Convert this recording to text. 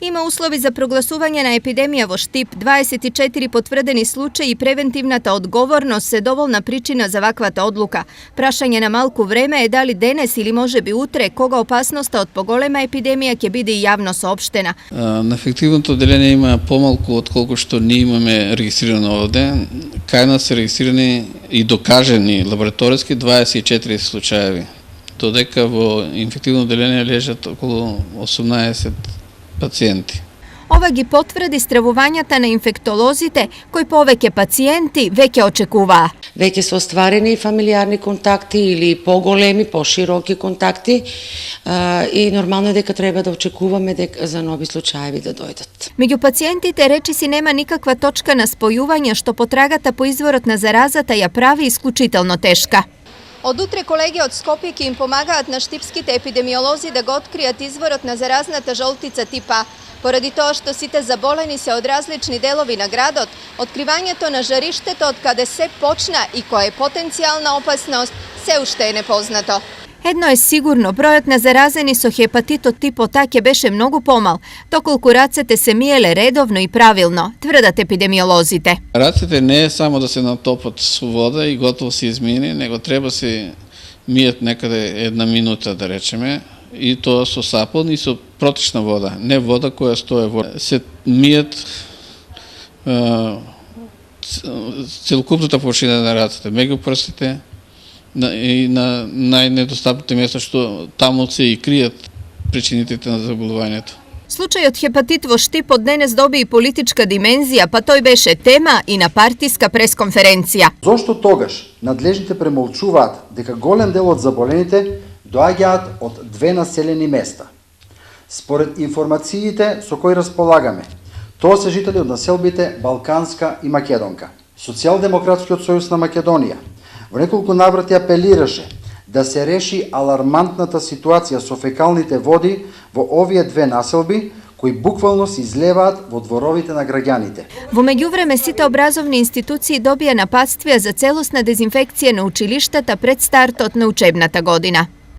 Има услови за прогласување на епидемија во Штип, 24 потврдени случаи и превентивната одговорност се доволна причина за ваквата одлука. Прашање на малку време е дали денес или можеби утре кога опасноста од поголема епидемија ќе биде и јавно соопштена. На ефективното одделение има помалку отколку што ние имаме регистрирано овде. Кај нас се регистрирани и докажени лабораториски 24 случаеви. Додека во инфективно одделение лежат околу 18 пациенти. Ова ги потврди стравувањата на инфектолозите, кои повеќе пациенти веќе очекуваа. Веќе се остварени фамилиарни контакти или поголеми, пошироки контакти и нормално е дека треба да очекуваме за нови случаеви да дојдат. Меѓу пациентите речиси нема никаква точка на спојување што потрагата по изворот на заразата ја прави исклучително тешка. Од утре колеги од Скопје ќе им помагаат на штипските епидемиолози да го откријат изворот на заразната жолтица тип А. Поради тоа што сите заболени се од различни делови на градот, откривањето на жариштето од каде се почна и која е потенцијална опасност се уште е непознато. Едно е сигурно, бројот на заразени со хепатитот типот А ќе беше многу помал, доколку рацете се миеле редовно и правилно, тврдат епидемиолозите. Рацете не е само да се натопат со вода и готово се измини, него треба се мијат некаде една минута, да речеме, и тоа со сапун и со протечна вода, не вода која стои во. Се мијат целокупната површина на рацете, меѓу прстите, и на најнедостапните места што таму се и кријат причините на заболувањето. Случајот хепатит во Штип од денес доби и политичка димензија, па тој беше тема и на партиска пресконференција. Зошто тогаш надлежните премолчуваат дека голем дел од заболените доаѓаат од две населени места? Според информациите со кои располагаме, тоа се жители од населбите Балканска и Македонка. Социјалдемократскиот сојуз на Македонија во неколку наврати апелираше да се реши алармантната ситуација со фекалните води во овие две населби, кои буквално се излеваат во дворовите на граѓаните. Во меѓувреме сите образовни институции добија напатствија за целосна дезинфекција на училиштата пред стартот на учебната година.